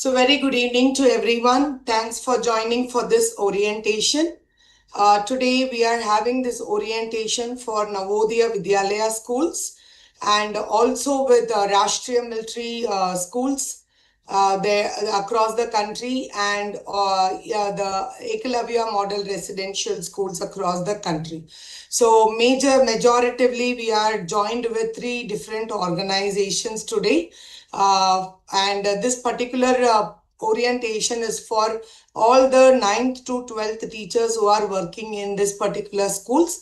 So very good evening to everyone. Thanks for joining for this orientation. Today we are having this orientation for Navodaya Vidyalaya schools and also with Rashtriya military schools there across the country and the Ekalavya model residential schools across the country. So majoritively we are joined with 3 different organizations today. This particular orientation is for all the 9th to 12th teachers who are working in this particular schools.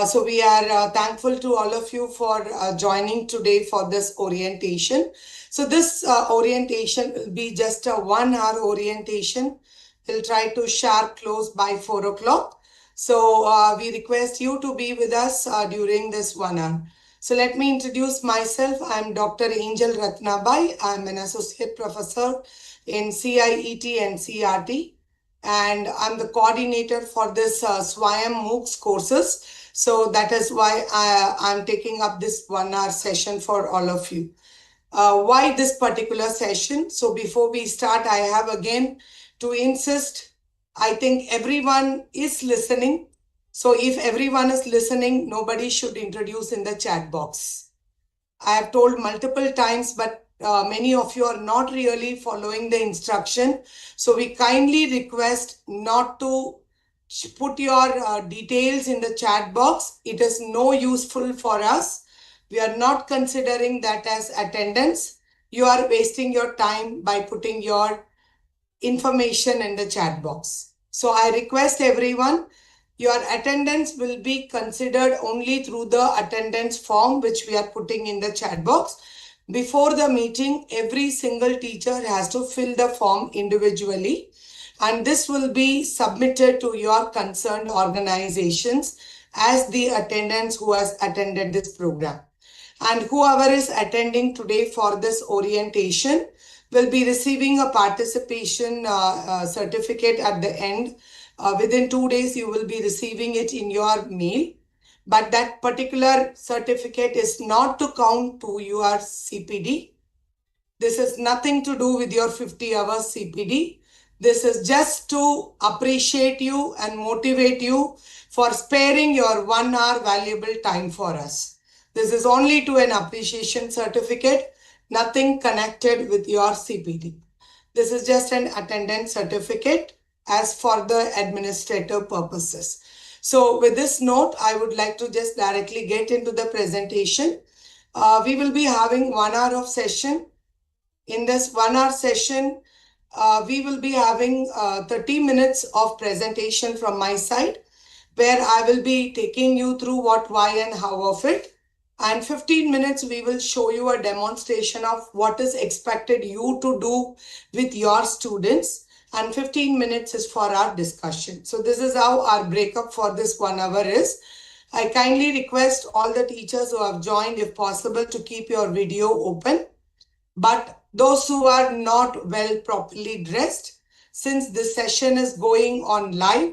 So we are thankful to all of you for joining today for this orientation. So this orientation will be just a 1-hour orientation. We'll try to sharp close by 4 o'clock. So we request you to be with us during this 1 hour. So let me introduce myself. I'm Dr. Angel Ratnabai. I'm an associate professor in CIET and CRT. And I'm the coordinator for this SWAYAM MOOCs courses. So that is why I'm taking up this 1-hour session for all of you. Why this particular session? So before we start, I have again to insist, I think everyone is listening. So if everyone is listening, nobody should introduce in the chat box. I have told multiple times, but many of you are not really following the instruction. So we kindly request not to put your details in the chat box. It is no useful for us. We are not considering that as attendance. You are wasting your time by putting your information in the chat box. So I request everyone, your attendance will be considered only through the attendance form which we are putting in the chat box. Before the meeting, every single teacher has to fill the form individually, and this will be submitted to your concerned organizations as the attendance who has attended this program. And whoever is attending today for this orientation will be receiving a participation certificate at the end. Within 2 days, you will be receiving it in your mail. But that particular certificate is not to count to your CPD. This has nothing to do with your 50 hours CPD. This is just to appreciate you and motivate you for sparing your 1 hour valuable time for us. This is only to an appreciation certificate, nothing connected with your CPD. This is just an attendance certificate as for the administrative purposes. So with this note, I would like to just directly get into the presentation. We will be having 1 hour of session. In this 1 hour session, we will be having 30 minutes of presentation from my side, where I will be taking you through what, why, and how of it. And 15 minutes, we will show you a demonstration of what is expected you to do with your students. And 15 minutes is for our discussion. So this is how our breakup for this 1 hour is. I kindly request all the teachers who have joined, if possible, to keep your video open. But those who are not well properly dressed, since this session is going on live,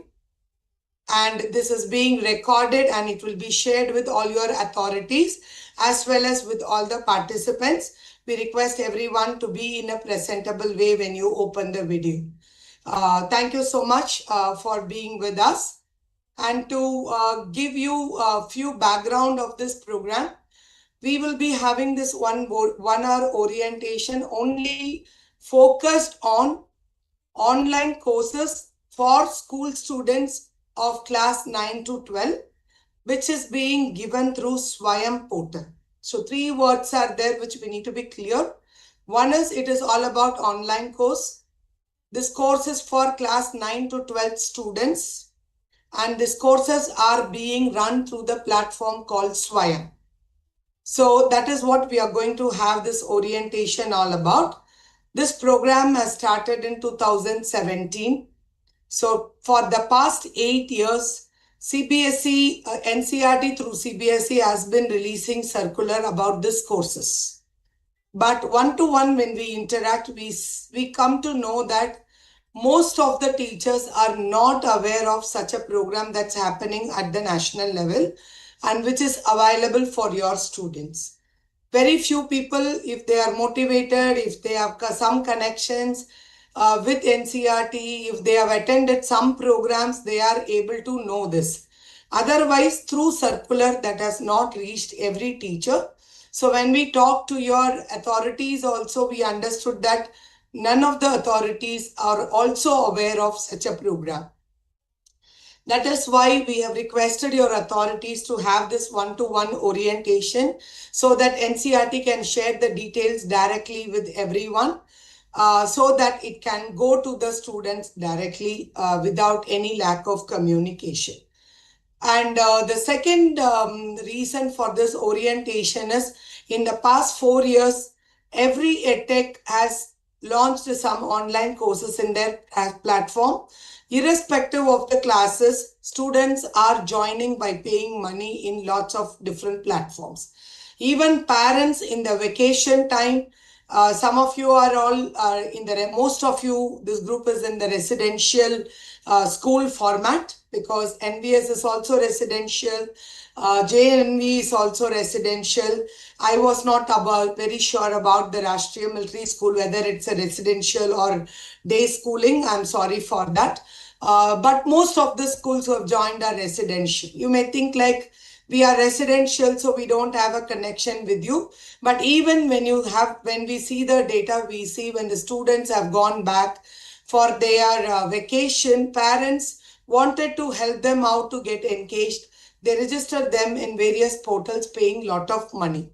and this is being recorded and it will be shared with all your authorities as well as with all the participants. We request everyone to be in a presentable way when you open the video. Thank you so much for being with us. And to give you a few background of this program, we will be having this 1 hour orientation only focused on online courses for school students of class 9 to 12, which is being given through SWAYAM portal. So 3 words are there which we need to be clear. One is, it is all about online course. This course is for class 9 to 12 students, and these courses are being run through the platform called SWAYAM. So that is what we are going to have this orientation all about. This program has started in 2017. So for the past 8 years, CBSE, NCRT through CBSE has been releasing circular about these courses. But one-to-one when we interact, we come to know that most of the teachers are not aware of such a program that's happening at the national level and which is available for your students. Very few people, if they are motivated, if they have some connections with NCERT, if they have attended some programs, they are able to know this. Otherwise, through circular, that has not reached every teacher. So when we talk to your authorities also, we understood that none of the authorities are also aware of such a program. That is why we have requested your authorities to have this one-to-one orientation so that NCERT can share the details directly with everyone, so that it can go to the students directly without any lack of communication. And the second reason for this orientation is, in the past 4 years, every edtech has launched some online courses in their platform. Irrespective of the classes, students are joining by paying money in lots of different platforms. Even parents in the vacation time, some of you are all most of you, this group is in the residential school format, because NVS is also residential, JNV is also residential. I was not very sure about the Rashtriya Military School, whether it's a residential or day schooling. I'm sorry for that. But most of the schools who have joined are residential. You may think like, we are residential, so we don't have a connection with you. But even when we see the data, we see when the students have gone back for their vacation, parents wanted to help them out to get engaged. They registered them in various portals paying lot of money,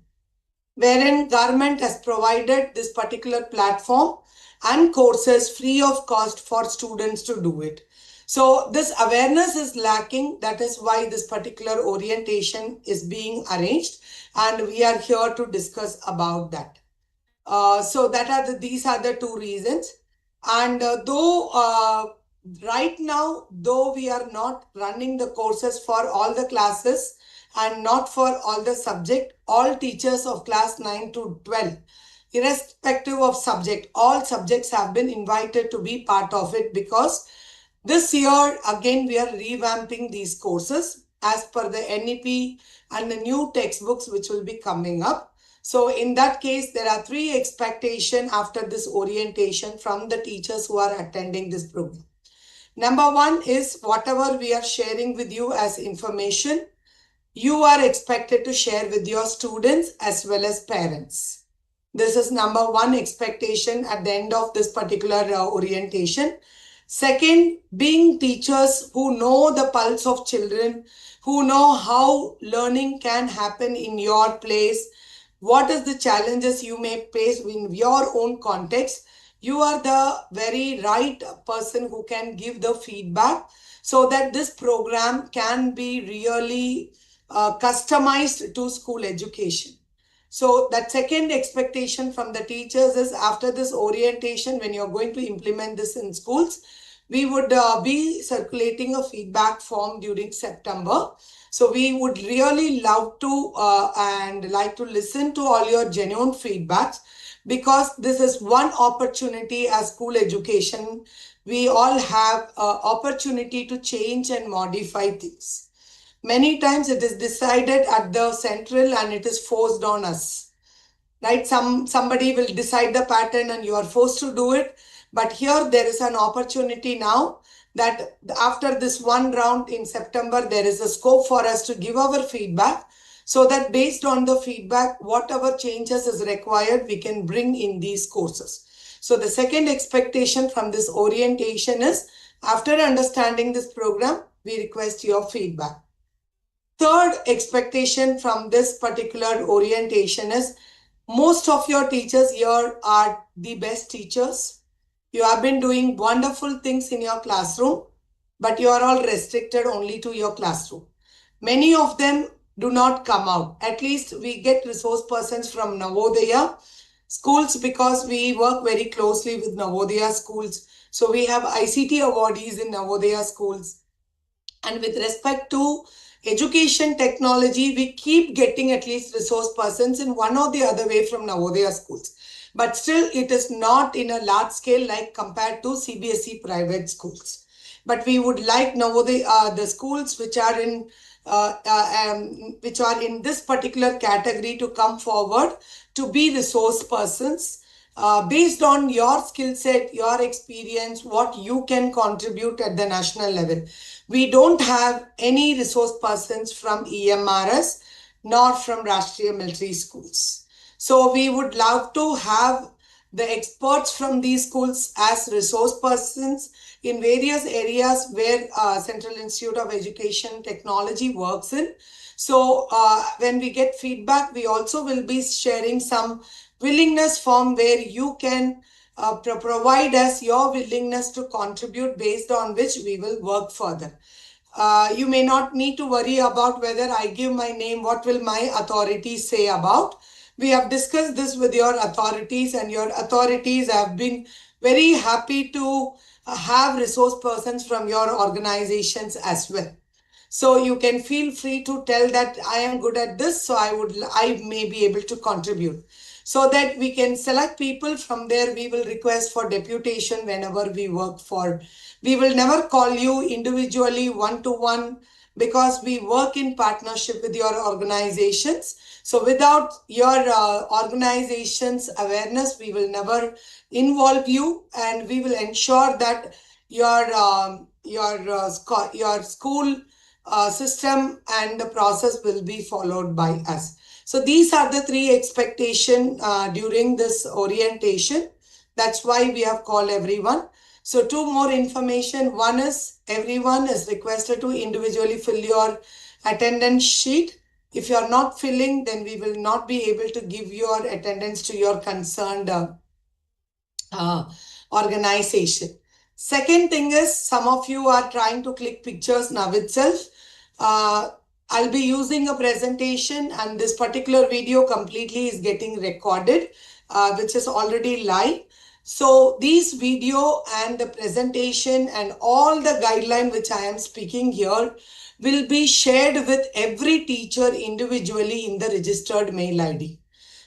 wherein government has provided this particular platform and courses free of cost for students to do it. So this awareness is lacking. That is why this particular orientation is being arranged, and we are here to discuss about that. So these are the two reasons. And right now, though we are not running the courses for all the classes and not for all the subject, all teachers of class 9 to 12, irrespective of subject, all subjects have been invited to be part of it, because this year, again, we are revamping these courses as per the NEP and the new textbooks which will be coming up. So in that case, there are 3 expectations after this orientation from the teachers who are attending this program. Number 1 is, whatever we are sharing with you as information, you are expected to share with your students as well as parents. This is number 1 expectation at the end of this particular orientation. Second, being teachers who know the pulse of children, who know how learning can happen in your place, what is the challenges you may face in your own context, you are the very right person who can give the feedback so that this program can be really customized to school education. So that second expectation from the teachers is, after this orientation, when you're going to implement this in schools, we would be circulating a feedback form during September. So we would really love to and like to listen to all your genuine feedbacks, because this is one opportunity as school education. We all have opportunity to change and modify things. Many times it is decided at the central and it is forced on us, right? Somebody will decide the pattern and you are forced to do it. But here there is an opportunity now that after this one round in September, there is a scope for us to give our feedback, so that based on the feedback, whatever changes is required, we can bring in these courses. So the second expectation from this orientation is, after understanding this program, we request your feedback. Third expectation from this particular orientation is, most of your teachers here are the best teachers. You have been doing wonderful things in your classroom, but you are all restricted only to your classroom. Many of them do not come out. At least we get resource persons from Navodaya schools, because we work very closely with Navodaya schools. So we have ICT awardees in Navodaya schools. And with respect to education technology, we keep getting at least resource persons in one or the other way from Navodaya schools. But still, it is not in a large scale like compared to CBSE private schools. But we would like Navodaya, the schools which are in which are in this particular category to come forward to be resource persons. Based on your skill set, your experience, what you can contribute at the national level. We don't have any resource persons from EMRS nor from Rashtriya Military Schools. So we would love to have the experts from these schools as resource persons in various areas where Central Institute of Education Technology works in. So when we get feedback, we also will be sharing some willingness form where you can provide us your willingness to contribute, based on which we will work further. You may not need to worry about whether I give my name, what will my authorities say about. We have discussed this with your authorities, and your authorities have been very happy to have resource persons from your organizations as well. So you can feel free to tell that I am good at this, so I may be able to contribute. So that we can select people from there. We will request for deputation whenever we work for. We will never call you individually one-to-one, because we work in partnership with your organizations. So without your organization's awareness, we will never involve you, and we will ensure that your school system and the process will be followed by us. So these are the three expectations during this orientation. That's why we have called everyone. So two more information. One is everyone is requested to individually fill your attendance sheet. If you are not filling, then we will not be able to give your attendance to your concerned organization. Second thing is, some of you are trying to click pictures now itself. I'll be using a presentation, and this particular video completely is getting recorded, which is already live. So these video and the presentation and all the guideline which I am speaking here will be shared with every teacher individually in the registered mail ID.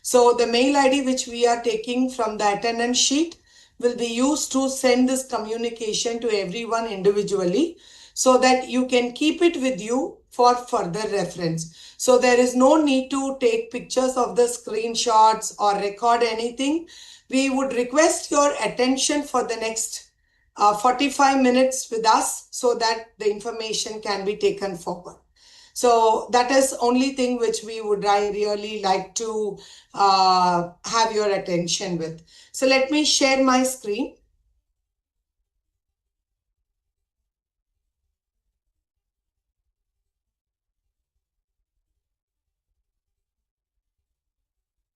So the mail ID which we are taking from the attendance sheet will be used to send this communication to everyone individually, so that you can keep it with you for further reference. So there is no need to take pictures of the screenshots or record anything. We would request your attention for the next 45 minutes with us, so that the information can be taken forward. So that is only thing which we would really like to have your attention with. So let me share my screen.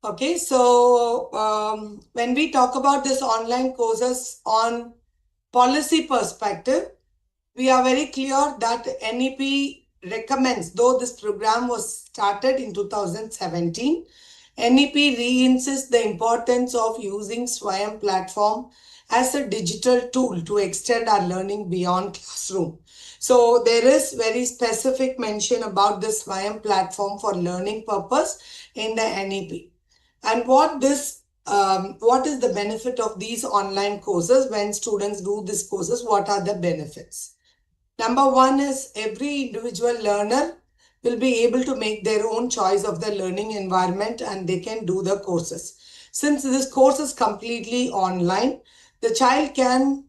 Okay, so when we talk about this online courses on policy perspective, we are very clear that NEP recommends, though this program was started in 2017, NEP re-insists the importance of using SWAYAM platform as a digital tool to extend our learning beyond classroom. So there is very specific mention about the SWAYAM platform for learning purpose in the NEP. And what is the benefit of these online courses when students do these courses? What are the benefits? Number one is every individual learner will be able to make their own choice of the learning environment, and they can do the courses. Since this course is completely online, the child can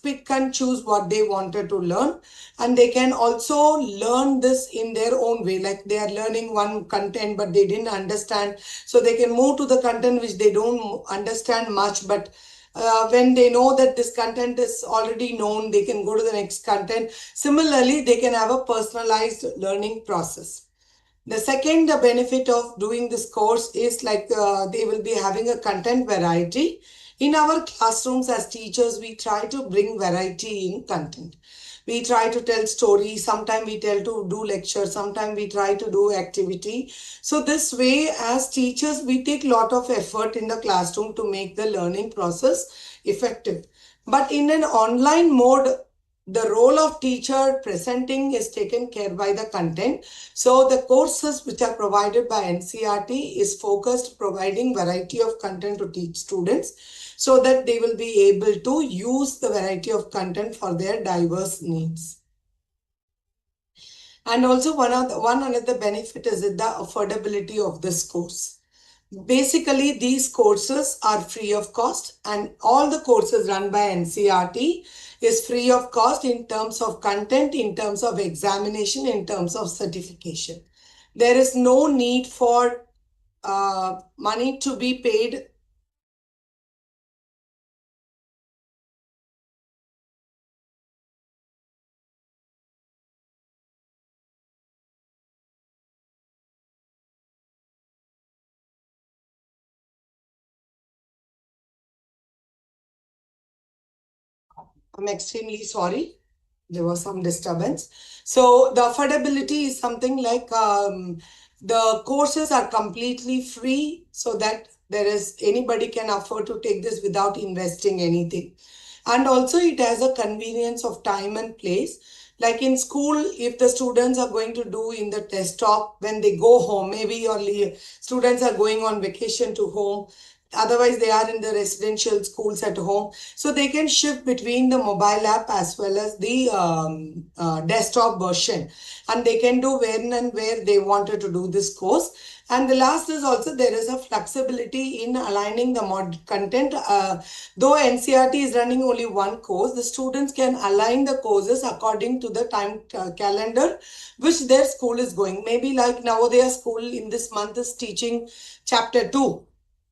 pick and choose what they wanted to learn, and they can also learn this in their own way. Like they are learning one content but they didn't understand, so they can move to the content which they don't understand much, but when they know that this content is already known, they can go to the next content. Similarly, they can have a personalized learning process. The second benefit of doing this course is like they will be having a content variety. In our classrooms as teachers, we try to bring variety in content. We try to tell stories, sometimes we tell to do lectures, sometimes we try to do activity. So this way, as teachers, we take a lot of effort in the classroom to make the learning process effective. But in an online mode, the role of teacher presenting is taken care by the content. So the courses which are provided by NCERT is focused providing variety of content to teach students, so that they will be able to use the variety of content for their diverse needs. And also one another benefit is the affordability of this course. Basically, these courses are free of cost, and all the courses run by NCERT is free of cost in terms of content, in terms of examination, in terms of certification. There is no need for money to be paid. I'm extremely sorry. There was some disturbance. So the affordability is something like the courses are completely free so that anybody can afford to take this without investing anything. And also it has a convenience of time and place. Like in school, if the students are going to do in the desktop when they go home, maybe your students are going on vacation to home, otherwise they are in the residential schools at home, so they can shift between the mobile app as well as the desktop version, and they can do when and where they wanted to do this course. And the last is also there is a flexibility in aligning the content. Though NCERT is running only one course, the students can align the courses according to the time calendar which their school is going. Maybe like Navodaya school in this month is teaching chapter 2,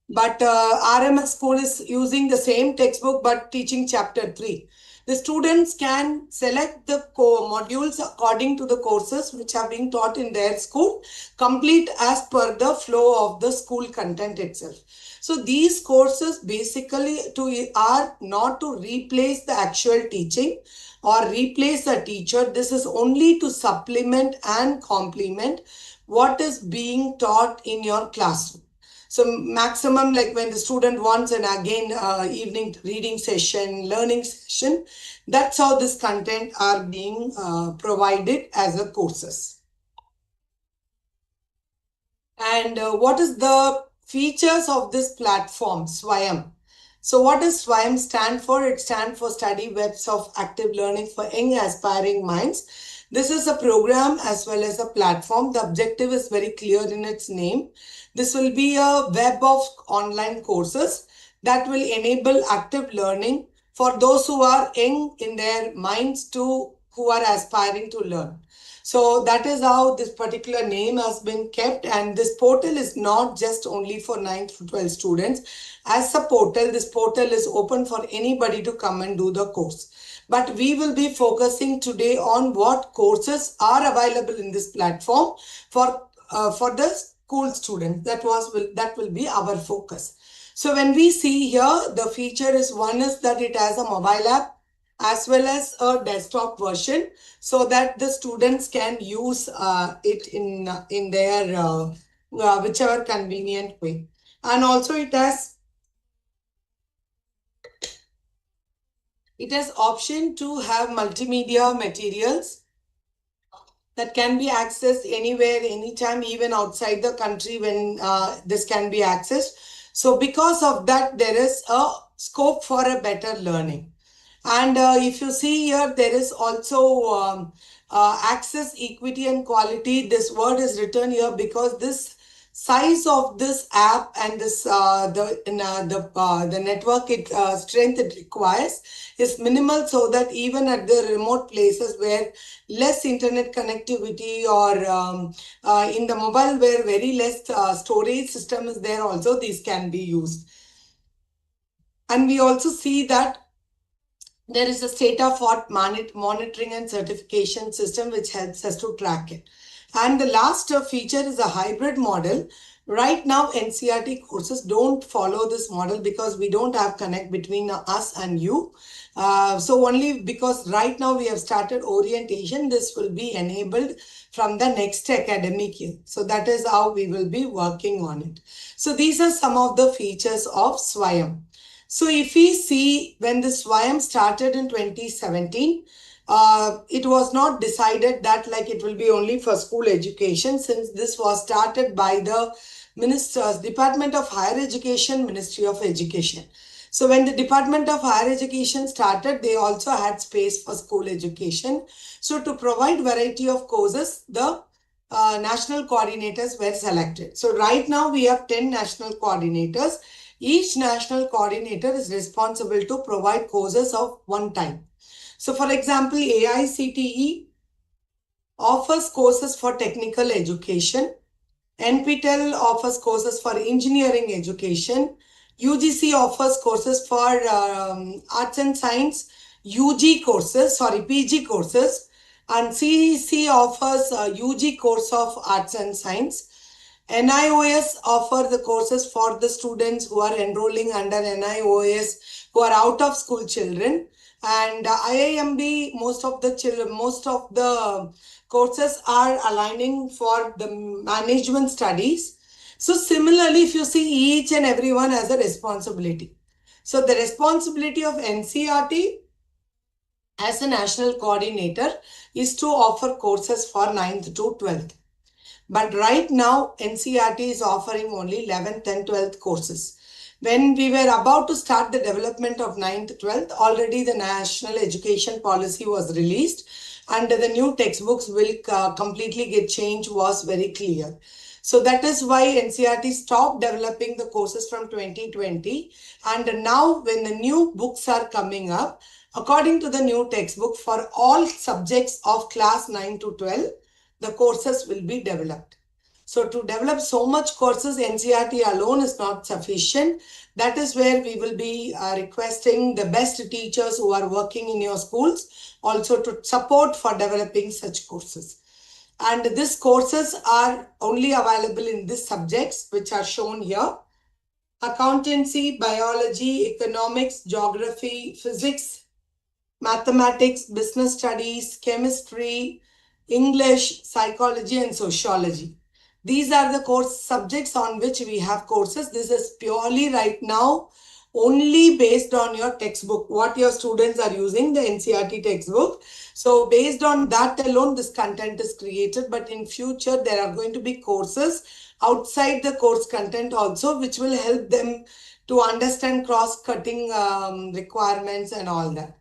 but RMS school is using the same textbook but teaching chapter 3. The students can select the modules according to the courses which are being taught in their school, complete as per the flow of the school content itself. So these courses basically are not to replace the actual teaching or replace a teacher. This is only to supplement and complement what is being taught in your classroom. So maximum, like when the student wants an again evening reading session, learning session, that's how this content are being provided as a courses. And what is the features of this platform, SWAYAM? So what does SWAYAM stand for? It stands for Study Webs of Active Learning for Young Aspiring Minds. This is a program as well as a platform. The objective is very clear in its name. This will be a web of online courses that will enable active learning for those who are young in their minds to who are aspiring to learn. So that is how this particular name has been kept, and this portal is not just only for 9th to 12 students. As a portal, this portal is open for anybody to come and do the course. But we will be focusing today on what courses are available in this platform for the school students. That will be our focus. So when we see here, the feature is one is that it has a mobile app as well as a desktop version, so that the students can use it in their whichever convenient way. And also it has option to have multimedia materials that can be accessed anywhere, anytime, even outside the country when this can be accessed. So because of that, there is a scope for a better learning. And if you see here, there is also access, equity, and quality. This word is written here because this size of this app and this the network strength it requires is minimal, so that even at the remote places where less internet connectivity or in the mobile where very less storage system is there, also these can be used. And we also see that there is a state-of-art monitoring and certification system which helps us to track it. And the last feature is a hybrid model. Right now, NCERT courses don't follow this model because we don't have connect between us and you. So only because right now we have started orientation, this will be enabled from the next academic year. So that is how we will be working on it. So these are some of the features of SWAYAM. So if we see when this SWAYAM started in 2017, it was not decided that like it will be only for school education, since this was started by the Department of Higher Education, Ministry of Education. So when the Department of Higher Education started, they also had space for school education. So to provide variety of courses, the national coordinators were selected. So right now we have 10 national coordinators. Each national coordinator is responsible to provide courses of one type. So for example, AICTE offers courses for technical education. NPTEL offers courses for engineering education. UGC offers courses for arts and science, PG courses. And CEC offers a UG course of arts and science. NIOS offer the courses for the students who are enrolling under NIOS who are out of school children. And IIMB, most of the courses are aligning for the management studies. So similarly, if you see, each and everyone has a responsibility. So the responsibility of NCERT as a national coordinator is to offer courses for 9th to 12th. But right now, NCERT is offering only 11th and 12th courses. When we were about to start the development of 9th, 12th, already the national education policy was released and the new textbooks will completely get changed was very clear. So that is why NCERT stopped developing the courses from 2020. And now when the new books are coming up, according to the new textbook for all subjects of class 9 to 12, the courses will be developed. So to develop so much courses, NCERT alone is not sufficient. That is where we will be requesting the best teachers who are working in your schools also to support for developing such courses. And these courses are only available in these subjects which are shown here: accountancy, biology, economics, geography, physics, mathematics, business studies, chemistry, English, psychology, and sociology. These are the course subjects on which we have courses. This is purely right now only based on your textbook, what your students are using, the NCERT textbook. So based on that alone, this content is created. But in future, there are going to be courses outside the course content also, which will help them to understand cross-cutting requirements and all that.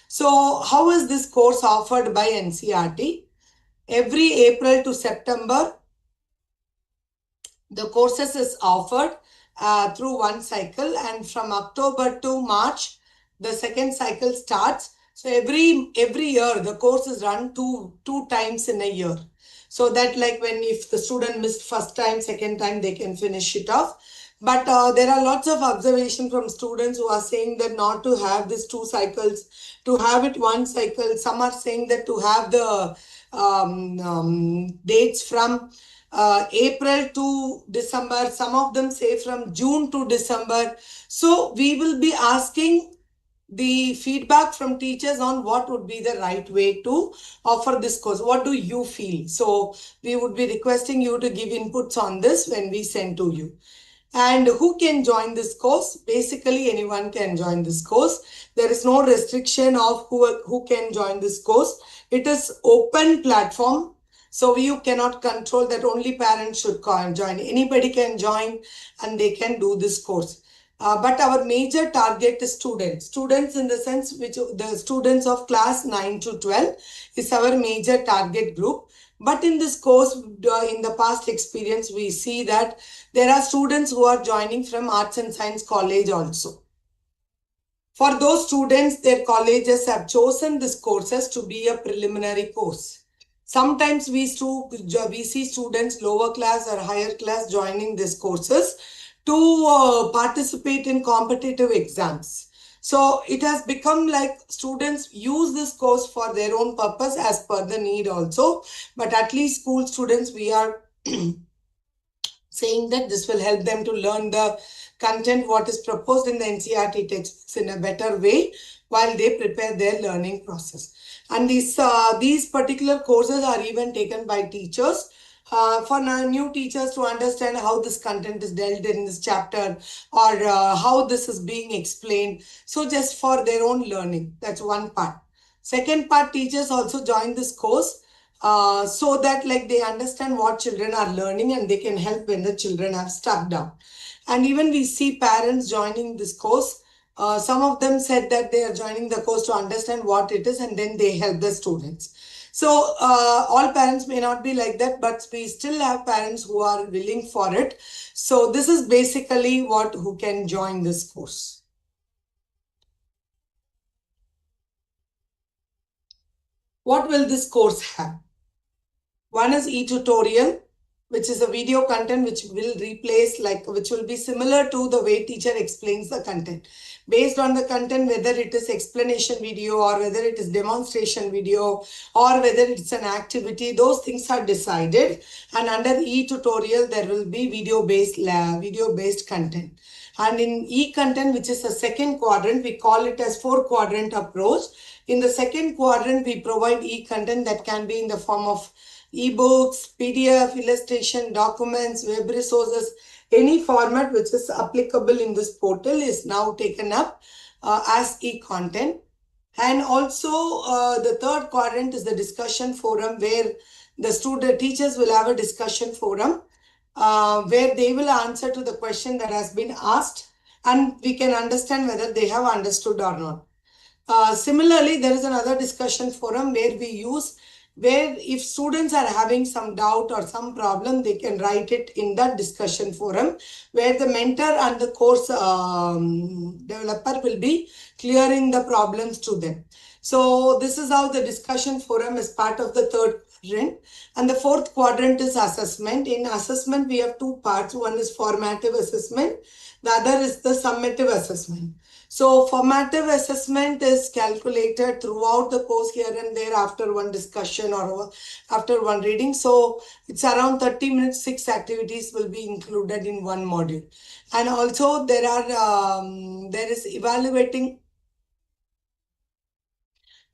So how is this course offered by NCERT? Every April to September, the courses is offered through one cycle, and from October to March, the second cycle starts. So every year, the course is run two times in a year. So that like if the student missed first time, second time, they can finish it off. But there are lots of observation from students who are saying that not to have these two cycles, to have it one cycle. Some are saying that to have the dates from April to December. Some of them say from June to December. So we will be asking the feedback from teachers on what would be the right way to offer this course. What do you feel? So we would be requesting you to give inputs on this when we send to you. And who can join this course? Basically, anyone can join this course. There is no restriction of who can join this course. It is open platform. So you cannot control that only parents should join. Anybody can join and they can do this course. But our major target is students. Students in the sense which the students of class 9 to 12 is our major target group. But in this course, in the past experience, we see that there are students who are joining from Arts and Science College also. For those students, their colleges have chosen this courses to be a preliminary course. Sometimes we see students lower class or higher class joining these courses to participate in competitive exams. So it has become like students use this course for their own purpose as per the need also. But at least school students, we are saying that this will help them to learn the content what is proposed in the NCERT textbooks in a better way while they prepare their learning process. And these particular courses are even taken by teachers for new teachers to understand how this content is dealt in this chapter or how this is being explained. So just for their own learning, that's one part. Second part, teachers also join this course so that like they understand what children are learning and they can help when the children have stuck down. And even we see parents joining this course Some of them said that they are joining the course to understand what it is and then they help the students. So all parents may not be like that, but we still have parents who are willing for it. So this is basically who can join this course. What will this course have? One is e-tutorial, which is a video content which will replace, which will be similar to the way teacher explains the content. Based on the content, whether it is explanation video or whether it is demonstration video or whether it's an activity, those things are decided. And under e-tutorial, there will be video-based content. And in e-content, which is the second quadrant, we call it as 4-quadrant approach. In the second quadrant, we provide e-content that can be in the form of ebooks, PDF, illustration, documents, web resources, any format which is applicable in this portal is now taken up as e-content. And also the third quadrant is the discussion forum, where the teachers will have a discussion forum where they will answer to the question that has been asked and we can understand whether they have understood or not. Similarly, there is another discussion forum where if students are having some doubt or some problem, they can write it in that discussion forum where the mentor and the course developer will be clearing the problems to them. So this is how the discussion forum is part of the third quadrant. And the fourth quadrant is assessment. In assessment, we have two parts. One is formative assessment. The other is the summative assessment. So formative assessment is calculated throughout the course here and there after one discussion or after one reading. So it's around 30 minutes, 6 activities will be included in one module. And also there is evaluating.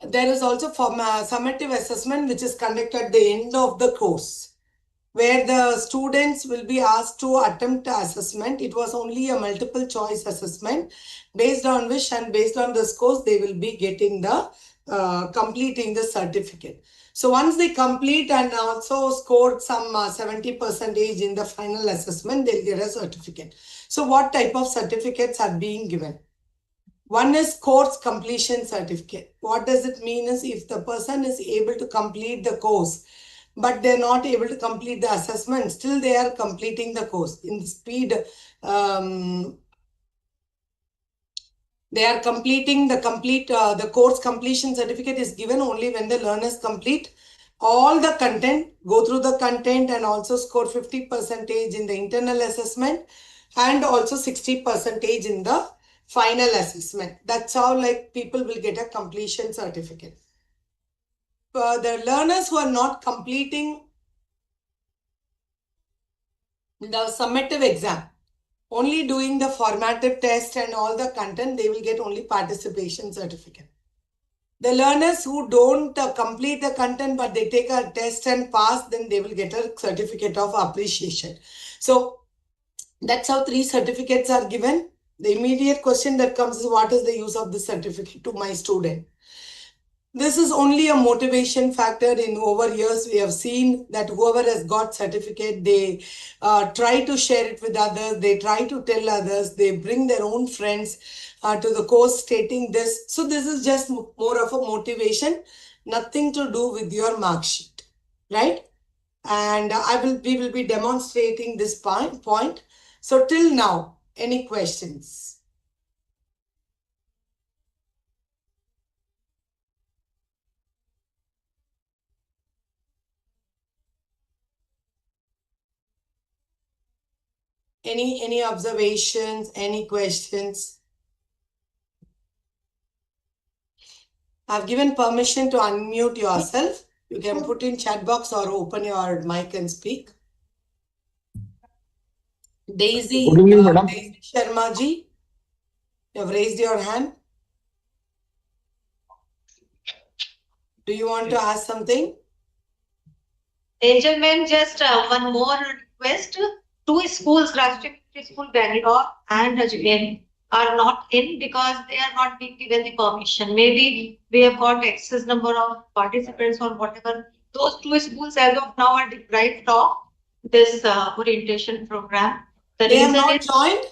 There is also summative assessment which is conducted at the end of the course, where the students will be asked to attempt the assessment. It was only a multiple choice assessment based on which and based on the scores they will be getting the completing the certificate. So once they complete and also scored some 70% in the final assessment, they'll get a certificate. So what type of certificates are being given? One is course completion certificate. What does it mean is if the person is able to complete the course, but they're not able to complete the assessment, still they are completing the course. In speed, they are completing the course completion certificate is given only when the learners complete all the content, go through the content and also score 50% in the internal assessment and also 60% in the final assessment. That's how people will get a completion certificate. The learners who are not completing the summative exam, only doing the formative test and all the content, they will get only participation certificate. The learners who don't complete the content but they take a test and pass, then they will get a certificate of appreciation. So that's how 3 certificates are given. The immediate question that comes is, what is the use of this certificate to my student? This is only a motivation factor. In over years, we have seen that whoever has got certificate, they try to share it with others. They try to tell others. They bring their own friends to the course stating this. So this is just more of a motivation, nothing to do with your mark sheet, right? And we will be demonstrating this point. So till now, any questions? Any observations, any questions? I've given permission to unmute yourself. You can put in chat box or open your mic and speak. Daisy, Daisy Sharma ji, you have raised your hand. Do you want to ask something? Angel ma'am, just one more request. 2 schools, Rashtriya School Bangalore and Ajmer, are not in because they are not being given the permission. Maybe we have got excess number of participants or whatever. Those 2 schools as of now are deprived of this orientation program. They have not joined?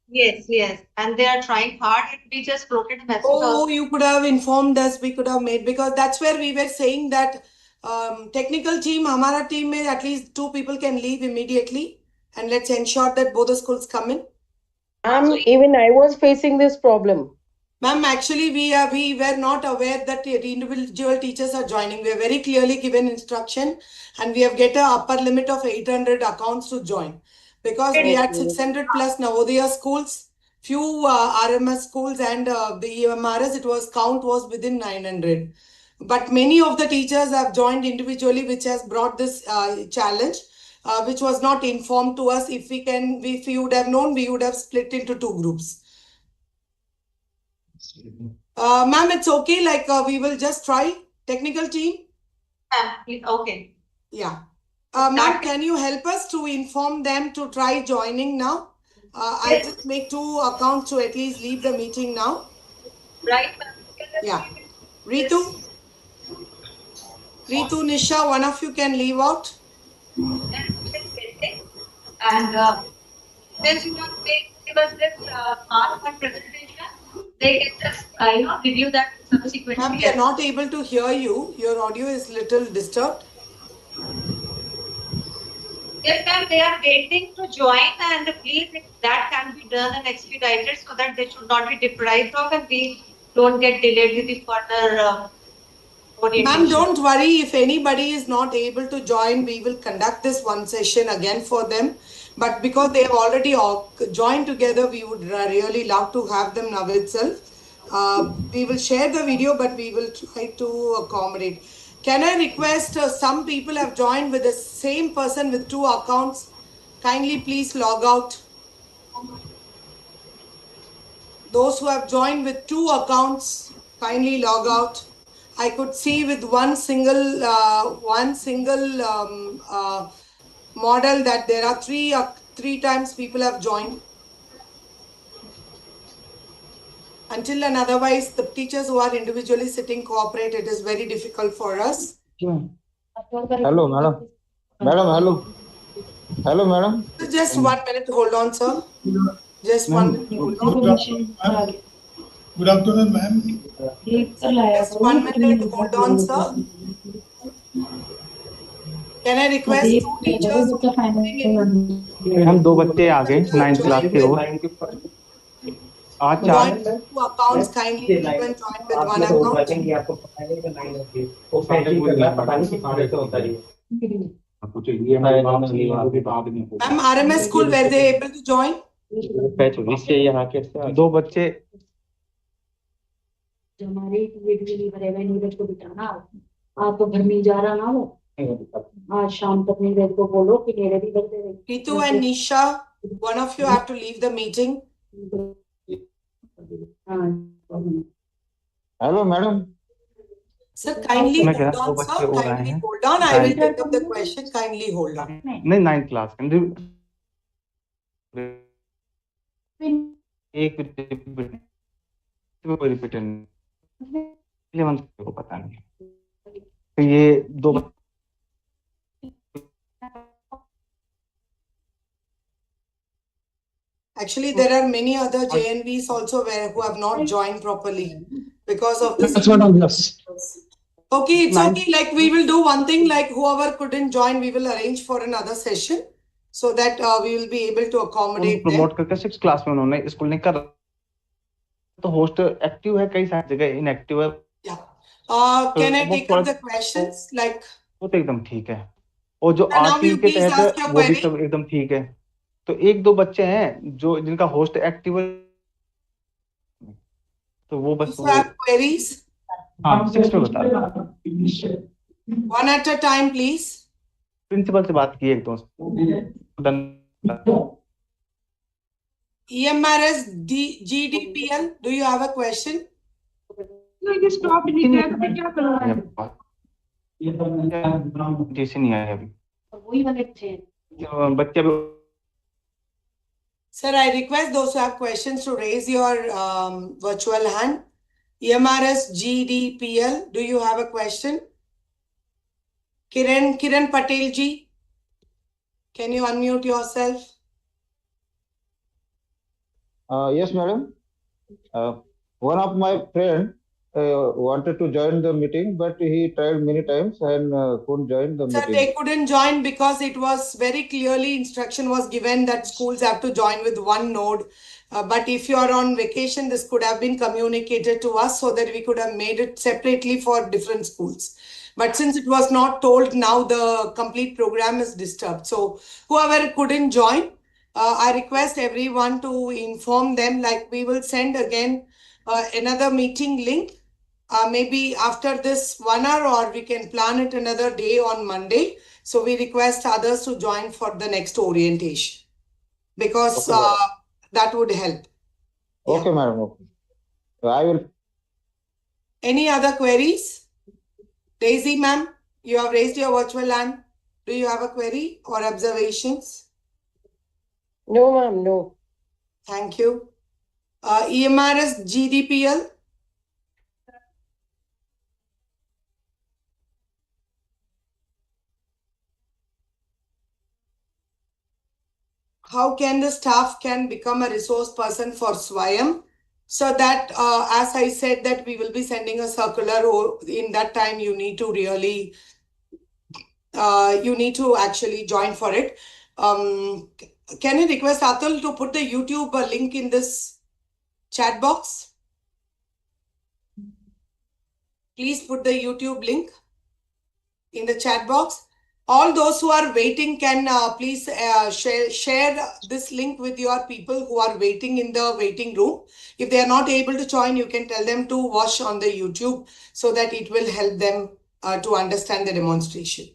Yes, yes. And they are trying hard, and we just floated a message Oh, also. you could have informed us. We could have made, because that's where we were saying that technical team, Hamara team, mein at least 2 people can leave immediately, and let's ensure that both the schools come in. Even I was facing this problem. Ma'am, actually, we were not aware that the individual teachers are joining. We are very clearly given instruction, and we have get a upper limit of 800 accounts to join, because we had 600 plus Navodaya schools, few RMS schools, and the EMRS. It was count was within 900. But many of the teachers have joined individually, which has brought this challenge, which was not informed to us. If we would have known, we would have split into 2 groups. Ma'am, it's okay. Like we will just try. Technical team. Okay. Yeah. Ma'am, can you help us to inform them to try joining now? I'll just make 2 accounts to at least leave the meeting now. Right. Yeah. Ritu, Nisha, one of you can leave out. And since you want to give us this PowerPoint presentation, they can just review that subsequently. Ma'am, we are not able to hear you. Your audio is little disturbed. Yes, ma'am, they are waiting to join, and please, if that can be done and expedited so that they should not be deprived of, and we don't get delayed with the further orientation. Ma'am, don't worry. If anybody is not able to join, we will conduct this one session again for them. But because they have already joined together, we would really love to have them now itself. We will share the video, but we will try to accommodate. Can I request some people have joined with the same person with 2 accounts? Kindly please log out. Those who have joined with 2 accounts, kindly log out. I could see with one single model that there are 3 times people have joined. Until and otherwise, the teachers who are individually sitting cooperate, it is very difficult for us. Hello, madam. Hello. Hello, madam. Just 1 minute, hold on, sir. Just 1 minute, hold on. Good afternoon, ma'am. Just 1 minute, hold on, sir. Can I request 2 teachers who are sitting in हम 2 बच्चे आ गए 9th class के हो आज join 2 accounts, kindly even join with 1 account. Ma'am, RMS school, were they able to join? 2 बच्चे हमारे video नहीं भरेगा नीरज को बिठाना आप तो घर में जा रहा ना हो आज शाम तक नीरज को बोलो कि मेरे भी बच्चे Ritu and Nisha, one of you have to leave the meeting. Hello madam Sir, kindly hold on, sir. Kindly hold on. I will take up the question. Kindly hold on. नहीं 9th क्लास एक repeat को पता नहीं तो ये 2 Actually, there are many other JNVs also who have not joined properly because of this. That's what I'm just. Okay, it's okay. Like we will do one thing. Like whoever couldn't join, we will arrange for another session so that we will be able to accommodate them. Promote करके 6th class में उन्होंने school नहीं कर तो host active है कई सारी जगह इनएक्टिव है Yeah. Can I take up the questions? Like वो तो एकदम ठीक है और जो now आरटी you के please तहत ask है your वो भी query. सब एकदम ठीक है तो 1-2 बच्चे हैं जो जिनका होस्ट एक्टिव है तो वो बस You have queries? हाँ 6 में बता रहा One at a time, please. Principal से बात की एक दोस्त EMRS GDPL, do you have a question? जैसे नहीं आया अभी वही वाले थे बच्चे Sir, I request those who have questions to raise your virtual hand. EMRS GDPL, do you have a question? Kiran Patel ji, can you unmute yourself? Yes, madam. One of my friend wanted to join the meeting, but he tried many times and couldn't join the Sir, meeting. they couldn't join because it was very clearly instruction was given that schools have to join with one node. But if you are on vacation, this could have been communicated to us so that we could have made it separately for different schools. But since it was not told, now the complete program is disturbed. So whoever couldn't join, I request everyone to inform them, like we will send again another meeting link. Maybe after this 1 hour, or we can plan it another day on Monday. So we request others to join for the next orientation because Okay, madam. that would help. Yeah. Okay, madam. Okay. So I will. Any other queries? Daisy ma'am, you have raised your virtual hand. Do you have a query or observations? No, ma'am, no. Thank you. EMRS GDPL. How can the staff can become a resource person for SWAYAM? So that, as I said, that we will be sending a circular, or in that time you need to really, you need to actually join for it. Can I request Atul to put the YouTube link in this chat box? Please put the YouTube link in the chat box. All those who are waiting can please share this link with your people who are waiting in the waiting room. If they are not able to join, you can tell them to watch on the YouTube so that it will help them to understand the demonstration.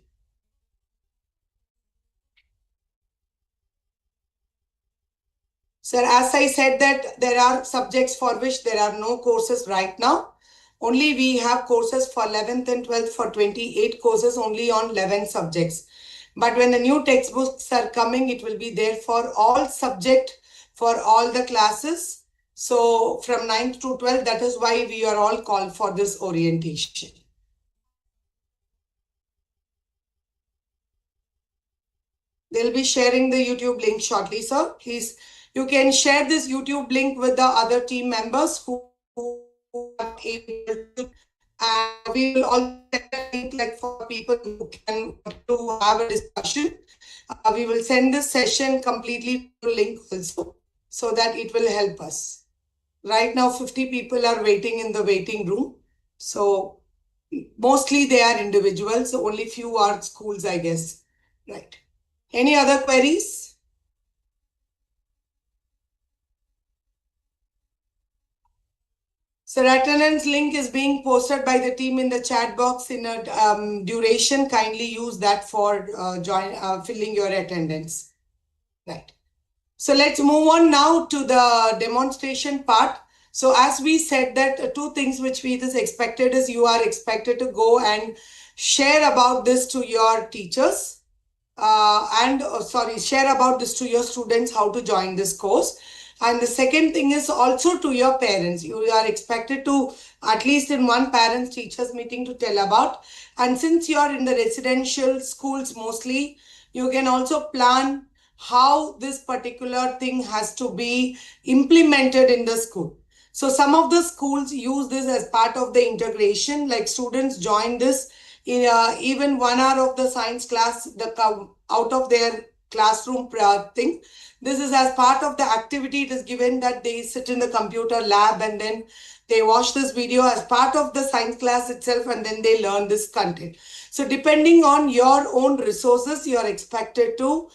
Sir, as I said that there are subjects for which there are no courses right now. Only we have courses for 11th and 12th for 28 courses only on 11 subjects. But when the new textbooks are coming, it will be there for all subject, for all the classes. So from 9th to 12th, that is why we are all called for this orientation. They'll be sharing the YouTube link shortly, sir. Please, you can share this YouTube link with the other team members who are able to. And we will also send a link like for people who can to have a discussion. We will send this session completely to link also so that it will help us. Right now, 50 people are waiting in the waiting room. So mostly they are individuals. So only few are schools, I guess. Right. Any other queries? So attendance link is being posted by the team in the chat box in a duration. Kindly use that for filling your attendance. Right. So let's move on now to the demonstration part. So as we said that two things which we is expected is you are expected to go and share about this to your teachers. Share about this to your students, how to join this course. And the second thing is also to your parents. You are expected to, at least in one parents teachers meeting, to tell about. And since you are in the residential schools mostly, you can also plan how this particular thing has to be implemented in the school. So some of the schools use this as part of the integration, like students join this in even 1 hour of the science class, out of their classroom thing. This is as part of the activity. It is given that they sit in the computer lab and then they watch this video as part of the science class itself, and then they learn this content. So depending on your own resources, you are expected to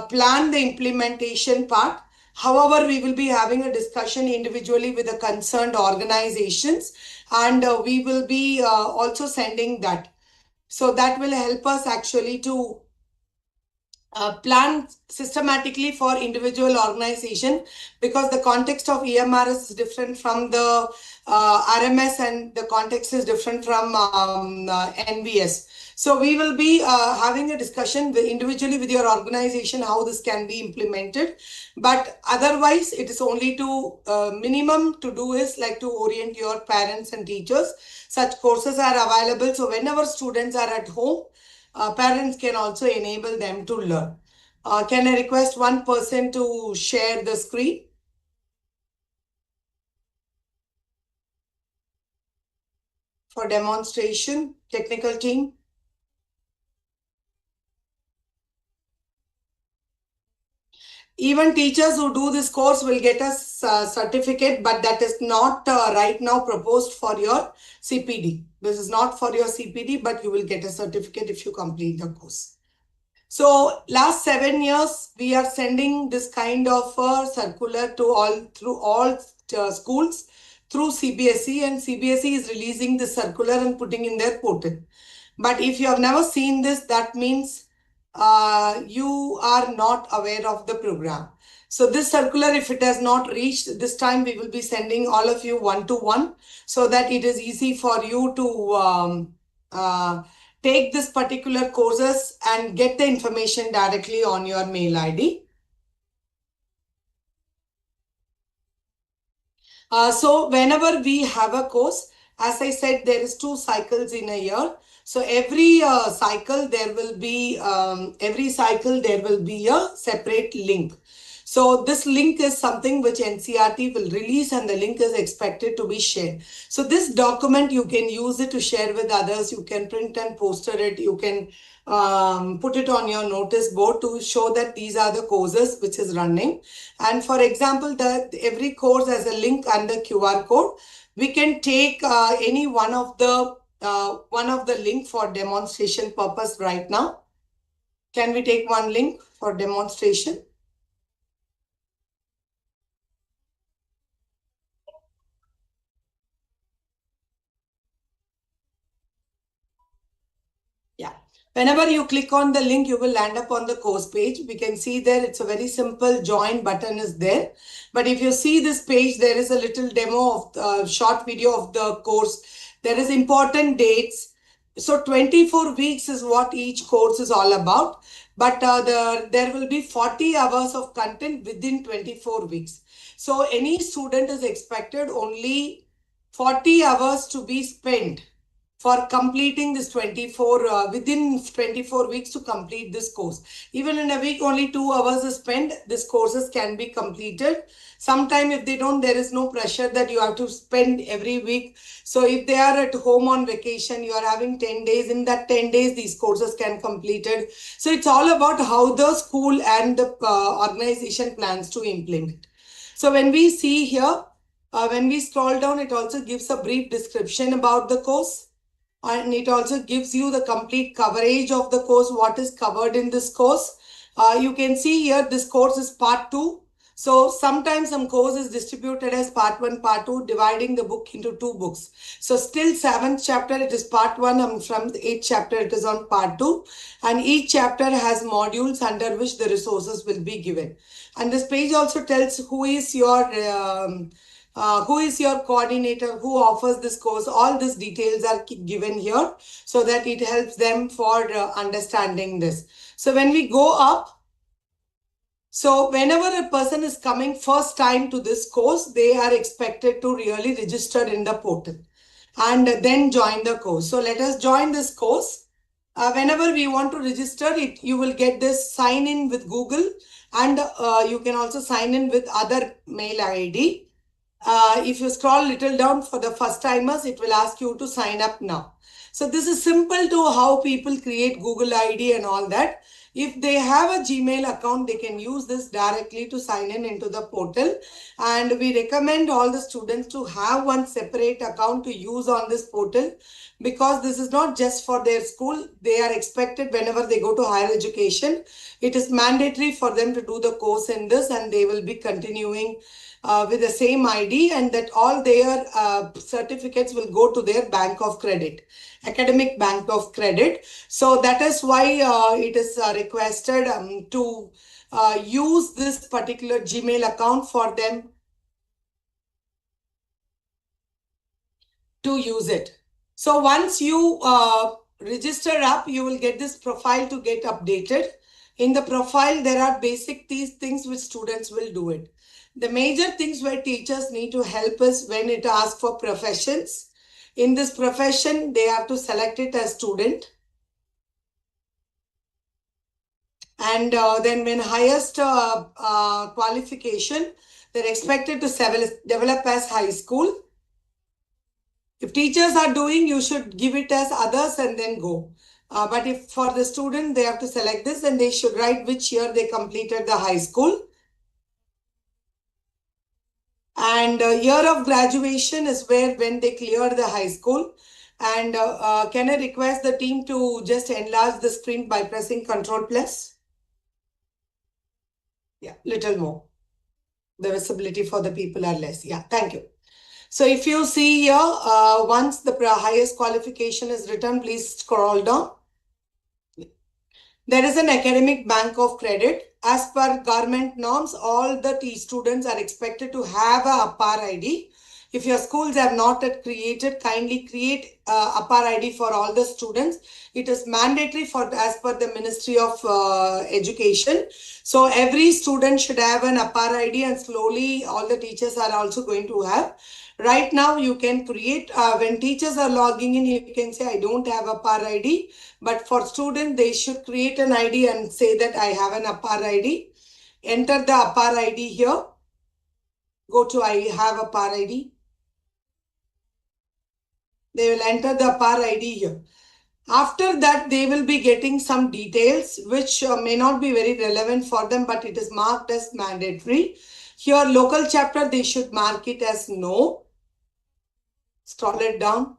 plan the implementation part. However, we will be having a discussion individually with the concerned organizations, and we will be also sending that. So that will help us actually to plan systematically for individual organization, because the context of EMRS is different from the RMS, and the context is different from NVS. So we will be having a discussion individually with your organization how this can be implemented. But otherwise, it is only to minimum to do is like to orient your parents and teachers. Such courses are available. So whenever students are at home, parents can also enable them to learn. Can I request one person to share the screen? for demonstration, technical team? Even teachers who do this course will get a certificate, but that is not right now proposed for your CPD. This is not for your CPD, but you will get a certificate if you complete the course. So last 7 years, we are sending this kind of circular to through all schools through CBSE, and CBSE is releasing the circular and putting in their portal. But if you have never seen this, that means you are not aware of the program. So this circular, if it has not reached this time, we will be sending all of you one-to-one so that it is easy for you to take this particular courses and get the information directly on your mail ID. So whenever we have a course, as I said, there is 2 cycles in a year. So every cycle there will be a separate link. So this link is something which NCERT will release, and the link is expected to be shared. So this document, you can use it to share with others. You can print and poster it. You can put it on your notice board to show that these are the courses which is running. And for example, every course has a link and the QR code. We can take any one of the link for demonstration purpose right now. Can we take one link for demonstration? Yeah. Whenever you click on the link, you will land up on the course page. We can see there it's a very simple join button is there. But if you see this page, there is a little demo of short video of the course. There is important dates. So 24 weeks is what each course is all about. But there will be 40 hours of content within 24 weeks. So any student is expected only 40 hours to be spent for completing this 24 within 24 weeks to complete this course. Even in a week, only 2 hours is spent. These courses can be completed. Sometime if they don't, there is no pressure that you have to spend every week. So if they are at home on vacation, you are having 10 days. In that 10 days, these courses can completed. So it's all about how the school and the organization plans to implement. So when we see here, when we scroll down, it also gives a brief description about the course. And it also gives you the complete coverage of the course, what is covered in this course. You can see here, this course is part 2. So sometimes some course is distributed as part 1, part 2, dividing the book into 2 books. So still 7th chapter, it is part 1, and from the 8th chapter, it is on part 2. And each chapter has modules under which the resources will be given. And this page also tells who is your coordinator, who offers this course. All these details are given here so that it helps them for understanding this. So when we go up, so whenever a person is coming first time to this course, they are expected to really register in the portal and then join the course. So let us join this course. Whenever we want to register it, you will get this sign in with Google, and you can also sign in with other mail ID. If you scroll little down for the first timers, it will ask you to sign up now. So this is simple to how people create Google ID and all that. If they have a Gmail account, they can use this directly to sign in into the portal. And we recommend all the students to have one separate account to use on this portal, because this is not just for their school. They are expected whenever they go to higher education. It is mandatory for them to do the course in this, and they will be continuing with the same ID, and that all their certificates will go to their bank of credit, academic bank of credit. So that is why it is requested to use this particular Gmail account for them to use it. So once you register up, you will get this profile to get updated. In the profile, there are basic these things which students will do it. The major things where teachers need to help is when it asks for professions. In this profession, they have to select it as student. And then when highest qualification, they're expected to develop as high school. If teachers are doing, you should give it as others and then go. But if for the student, they have to select this and they should write which year they completed the high school. And year of graduation is when they clear the high school. And can I request the team to just enlarge the screen by pressing Control+? Yeah, little more. The visibility for the people are less. Yeah, thank you. So if you see here, once the highest qualification is written, please scroll down. There is an academic bank of credit. As per government norms, all the students are expected to have a APAR ID. If your schools have not yet created, kindly create APAR ID for all the students. It is mandatory for as per the Ministry of Education. So every student should have an APAR ID, and slowly all the teachers are also going to have. Right now, you can create, when teachers are logging in, you can say, I don't have a APAR ID. But for students, they should create an ID and say that I have an APAR ID. Enter the APAR ID here. Go to I have APAR ID. They will enter the APAR ID here. After that, they will be getting some details which may not be very relevant for them, but it is marked as mandatory. Here, local chapter, they should mark it as no. Scroll it down.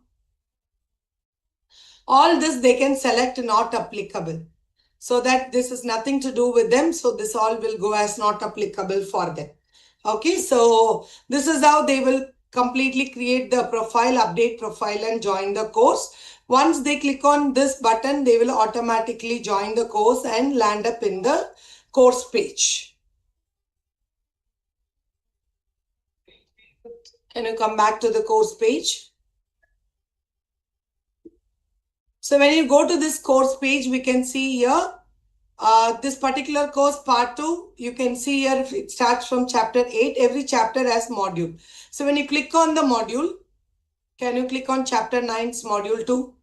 All this they can select not applicable. So that this is nothing to do with them. So this all will go as not applicable for them. Okay, so this is how they will completely create the profile, update profile and join the course. Once they click on this button, they will automatically join the course and land up in the course page. Can you come back to the course page? So when you go to this course page, we can see here, this particular course part 2, you can see here it starts from chapter 8. Every chapter has module. So when you click on the module, can you click on chapter 9's module 2?